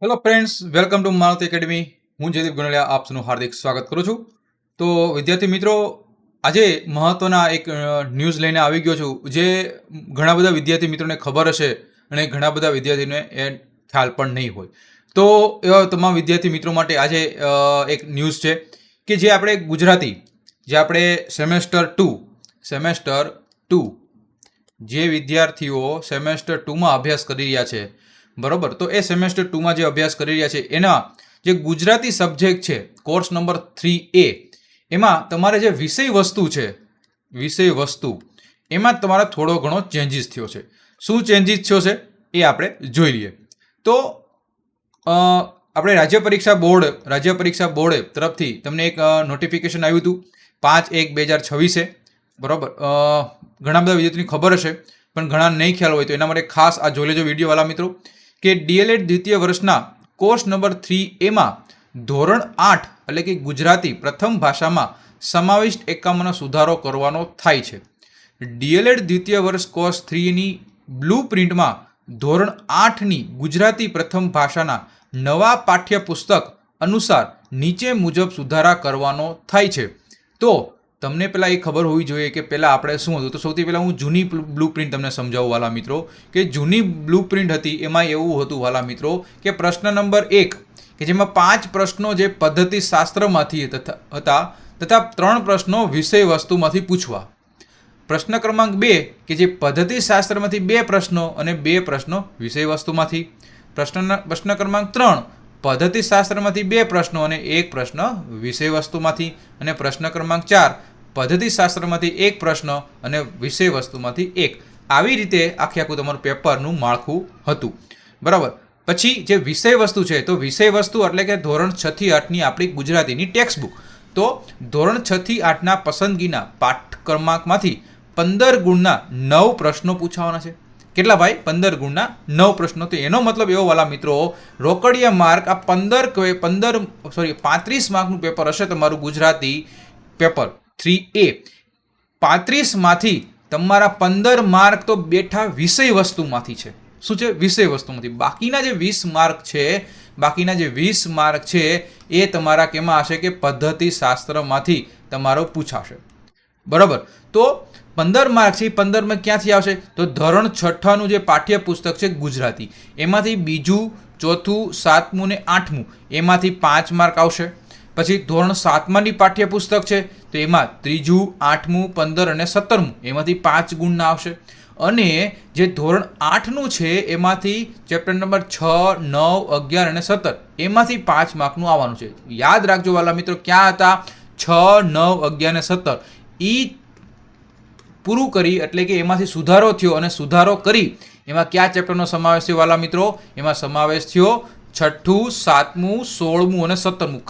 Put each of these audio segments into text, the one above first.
Hello friends, welcome to Maruti academy. હું જયદીપ ગુણલિયા આપનું હાર્દિક સ્વાગત કરું છું. તો વિદ્યાર્થી મિત્રો, આજે મહત્વના એક ન્યૂઝ લઈને આવી ગયો છું, જે ઘણા બધા વિદ્યાર્થી મિત્રોને ખબર હશે અને ઘણા બધા વિદ્યાર્થીઓને એ ખ્યાલ પણ નહીં હોય. તો એવા તમામ વિદ્યાર્થી મિત્રો માટે આજે એક ન્યૂઝ છે કે જે આપણે ગુજરાતી, જે આપણે સેમેસ્ટર ટુ જે વિદ્યાર્થીઓ સેમેસ્ટર 2માં અભ્યાસ કરી રહ્યા છે, બરાબર, તો એ સેમેસ્ટર 2માં જે અભ્યાસ કરી રહ્યા છે એના જે ગુજરાતી સબ્જેક્ટ છે કોર્સ નંબર 3A, એમાં તમારે જે વિષય વસ્તુ એમાં તમારે થોડો ઘણો ચેન્જીસ થયો છે. શું ચેન્જીસ થયો છે એ આપણે જોઈ લઈએ. તો આપણે રાજ્ય પરીક્ષા બોર્ડ તરફથી તમને એક નોટિફિકેશન આવ્યું હતું 5/1/2026, બરાબર. ઘણા બધા વિદ્યાર્થીઓને ખબર હશે પણ ઘણા નહીં ખ્યાલ હોય, તો એના માટે ખાસ આ જોઈ લેજો વિડીયોવાળા મિત્રો કે ડીએલએડ દ્વિતીય વર્ષના કોર્સ નંબર 3Aમાં ધોરણ 8 એટલે કે ગુજરાતી પ્રથમ ભાષામાં સમાવિષ્ટ એકમોનો સુધારો કરવાનો થાય છે. ડીએલએડ દ્વિતીય વર્ષ કોર્સ 3ની બ્લુ પ્રિન્ટમાં ધોરણ 8ની ગુજરાતી પ્રથમ ભાષાના નવા પાઠ્યપુસ્તક અનુસાર નીચે મુજબ સુધારા કરવાનો થાય છે. તો તમને પહેલાં એ ખબર હોવી જોઈએ કે પહેલાં આપણે શું હતું. તો સૌથી પહેલાં હું જૂની બ્લુ પ્રિન્ટ તમને સમજાવું વાલા મિત્રો, કે જૂની બ્લુ પ્રિન્ટ હતી એમાં એવું હતું વાલા મિત્રો કે પ્રશ્ન નંબર 1 કે જેમાં 5 પ્રશ્નો જે પદ્ધતિ શાસ્ત્રમાંથી હતા તથા 3 પ્રશ્નો વિષય વસ્તુમાંથી પૂછવા. પ્રશ્ન ક્રમાંક 2 કે જે પદ્ધતિ શાસ્ત્રમાંથી 2 પ્રશ્નો અને 2 પ્રશ્નો વિષય વસ્તુમાંથી. પ્રશ્ન ક્રમાંક 3 પદ્ધતિ શાસ્ત્રમાંથી 2 પ્રશ્નો અને 1 પ્રશ્ન વિષય વસ્તુમાંથી. અને પ્રશ્ન ક્રમાંક 4 પદ્ધતિ શાસ્ત્રમાંથી 1 પ્રશ્ન અને વિષય વસ્તુમાંથી 1. આવી રીતે આખું તમારું પેપરનું માળખું હતું, બરાબર. પછી જે વિષય વસ્તુ છે, તો વિષય વસ્તુ એટલે કે ધોરણ 6 થી 8ની આપણી ગુજરાતીની ટેક્સ્ટ બુક. તો ધોરણ 6 થી 8ના પસંદગીના પાઠ ક્રમાંકમાંથી 15 ગુણના 9 પ્રશ્નો પૂછાવાના છે. કેટલા ભાઈ? 15 ગુણના 9 પ્રશ્નો. તો એનો મતલબ એવો વાલા મિત્રો, રોકડિયા માર્ક આ 35 માર્કનું પેપર હશે તમારું ગુજરાતી પેપર 3A. 35માંથી તમારા 15 માર્ક તો બેઠા વિષય વસ્તુમાંથી છે. શું છે? વિષય વસ્તુમાંથી. બાકીના જે 20 માર્ક છે એ તમારા કેમાં હશે કે પદ્ધતિ શાસ્ત્રમાંથી તમારો પૂછાશે, બરાબર. તો 15 માર્ક છે, 15માં ક્યાંથી આવશે? તો ધોરણ 6નું જે પાઠ્યપુસ્તક છે ગુજરાતી, એમાંથી બીજું, ચોથું, 7મું ને 8મું એમાંથી 5 માર્ક આવશે. પછી ધોરણ 7માની પાઠ્યપુસ્તક છે તો એમાં 3જું, 8મું, 15 અને 17મું એમાંથી 5 ગુણના આવશે. અને જે ધોરણ 8નું છે એમાંથી ચેપ્ટર નંબર 6, 9, 11 અને 17 એમાંથી 5 માર્કનું આવવાનું છે. યાદ રાખજો વાલા મિત્રો, ક્યાં હતા? 6, 9, 11 અને 17 એ પૂરું કરી એટલે કે એમાંથી સુધારો થયો, અને સુધારો કરી એમાં કયા ચેપ્ટરનો સમાવેશ થયો વાલા મિત્રો? એમાં સમાવેશ થયો 6ઠું, 7મું, 16મું અને 17મું.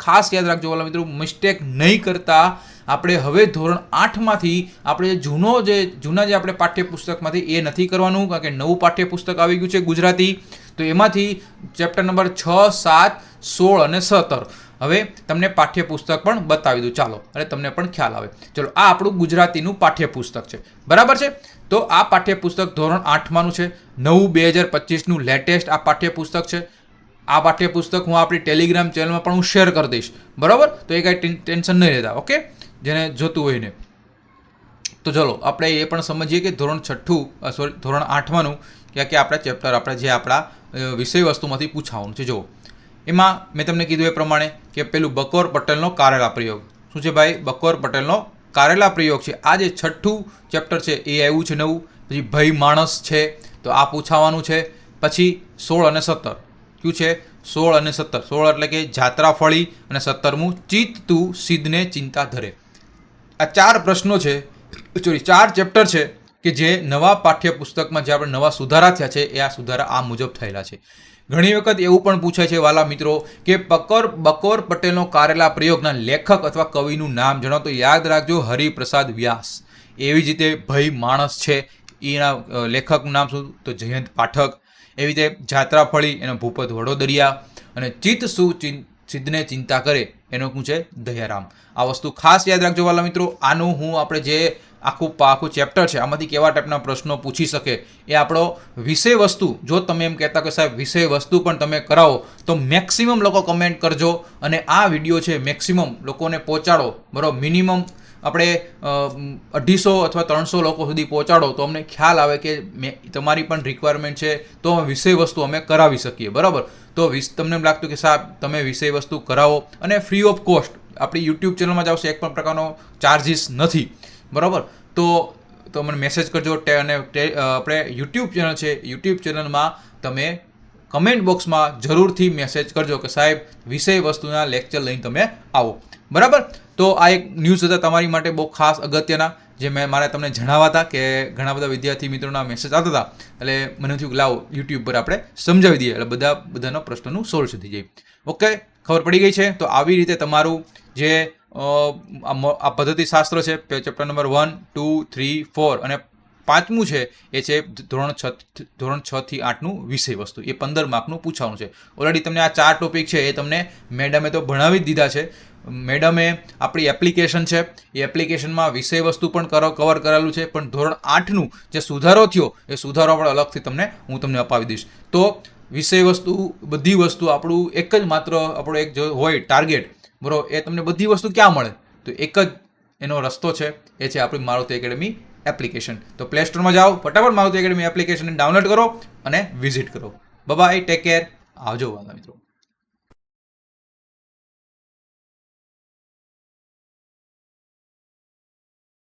ખાસ યાદ રાખજો વાલા મિત્રો, મિસ્ટેક નહીં કરતા. આપણે હવે ધોરણ 8માંથી આપણે જૂના જે આપણે પાઠ્યપુસ્તકમાંથી એ નથી કરવાનું, કારણ કે નવું પાઠ્યપુસ્તક આવી ગયું છે ગુજરાતી. તો એમાંથી ચેપ્ટર નંબર 6, 7, 16 અને 17 હવે તમને પાઠ્યપુસ્તક પણ બતાવી દઉં, ચાલો, અને તમને પણ ખ્યાલ આવે. ચલો, આ આપણું ગુજરાતીનું પાઠ્યપુસ્તક છે, બરાબર છે. તો આ પાઠ્યપુસ્તક ધોરણ 8માનું છે. નવું 2025નું લેટેસ્ટ આ પાઠ્યપુસ્તક છે. આ પાઠ્યપુસ્તક હું આપણી ટેલિગ્રામ ચેનલમાં પણ હું શેર કરી દઈશ, બરાબર. તો એ કાંઈ ટેન્શન નહીં રહેતા, ઓકે, જેને જોતું હોય ને. તો ચલો આપણે એ પણ સમજીએ કે ધોરણ 8માનું કે આપણા ચેપ્ટર આપણા વિષય વસ્તુમાંથી પૂછાવાનું છે. જુઓ, એમાં મેં તમને કીધું એ પ્રમાણે કે પેલું બકોર પટેલનો કારેલા પ્રયોગ. શું છે ભાઈ? બકોર પટેલનો કારેલા પ્રયોગ છે. આ જે 6ઠું ચેપ્ટર છે એ આવ્યું છે નવું. પછી ભય માણસ છે, તો આ પૂછાવાનું છે. પછી 16 અને 17 કયું છે? 16 અને 17. 16 એટલે કે જાત્રા ફળી, અને 17મું ચિત્ત તું સિદ્ધને ચિંતા ધરે. આ 4 પ્રશ્નો છે, 4 ચેપ્ટર છે કે જે નવા પાઠ્યપુસ્તકમાં જે આપણે નવા સુધારા થયા છે એ આ સુધારા આ મુજબ થયેલા છે. ઘણી વખત એવું પણ પૂછાય છે વાલા મિત્રો કે બકોર પટેલનો કારેલા પ્રયોગના લેખક અથવા કવિનું નામ જણાવો. તો યાદ રાખજો, હરિપ્રસાદ વ્યાસ. એવી જ રીતે ભય માણસ છે, એના લેખકનું નામ શું? તો જયંત પાઠક. એવી રીતે જાત્રા ફળી એનો ભૂપત વડોદરિયા. અને ચિત્ત શું સિદ્ધને ચિંતા કરે એનો શું છે? દયારામ. આ વસ્તુ ખાસ યાદ રાખજો વાલા મિત્રો. આનું હું આપણે જે આખું ચેપ્ટર છે આમાંથી કેવા ટાઈપના પ્રશ્નો પૂછી શકે એ આપણો વિષય વસ્તુ, જો તમે એમ કહેતા કે સાહેબ વિષય વસ્તુ પણ તમે કરાવો તો મેક્સિમમ લોકો કમેન્ટ કરજો અને આ વિડીયો છે મેક્સિમમ લોકોને પહોંચાડો, બરાબર. મિનિમમ આપણે 250 અથવા 300 લોકો સુધી પહોંચાડો તો અમને ખ્યાલ આવે કે તમારી પણ રિક્વાયરમેન્ટ છે તો વિષય વસ્તુ અમે કરાવી શકીએ, બરાબર. તો તમને એમ લાગતું કે સાહેબ તમે વિષય વસ્તુ કરાવો અને ફ્રી ઓફ કોસ્ટ આપણી યુટ્યુબ ચેનલમાં જ આવશે, એક પણ પ્રકારનો ચાર્જિસ નથી, બરાબર. તો મને મેસેજ કરજો અને આપણે યુટ્યુબ ચેનલ છે, યુટ્યુબ ચેનલમાં તમે કમેન્ટ બોક્સમાં જરૂરથી મેસેજ કરજો કે સાહેબ વિષય વસ્તુના લેક્ચર લઈને તમે આવો, બરાબર. તો આ એક ન્યૂઝ હતા તમારી માટે બહુ ખાસ અગત્યના, જે મારે તમને જણાવવા હતા કે ઘણા બધા વિદ્યાર્થી મિત્રોના મેસેજ આવતા હતા, એટલે મને થયું કે લાવો યુટ્યુબ પર આપણે સમજાવી દઈએ એટલે બધાનો પ્રશ્નનું સોલ્વ થઈ જાય. ઓકે, ખબર પડી ગઈ છે. તો આવી રીતે તમારું જે આ પદ્ધતિશાસ્ત્ર છે ચેપ્ટર નંબર 1, 2, 3, 4 અને 5મું છે એ છે ધોરણ 6 થી 8નું વિષય વસ્તુ. એ 15 માર્કનું પૂછવાનું છે. ઓલરેડી તમને આ 4 ટોપિક છે એ તમને મેડમે તો ભણાવી જ દીધા છે. મેડમે આપણી એપ્લિકેશન છે એ એપ્લિકેશનમાં વિષય વસ્તુ પણ કવર કરેલું છે, પણ ધોરણ 8નું જે સુધારો થયો એ સુધારો પણ અલગથી હું તમને અપાવી દઈશ. તો વિષય વસ્તુ બધી વસ્તુ આપણું એક જ માત્ર આપણો એક જો હોય ટાર્ગેટ, બરાબર, એ તમને બધી વસ્તુ ક્યાં મળે? તો એક જ એનો રસ્તો છે, એ છે આપણી મારુતિ એકેડમી એપ્લિકેશન. તો પ્લે સ્ટોરમાં જાઓ, ફટાફટ મારુતિ એકેડમી એપ્લિકેશનને ડાઉનલોડ કરો અને વિઝિટ કરો. બાય, ટેક કેર, આવજો વાલા મિત્રો.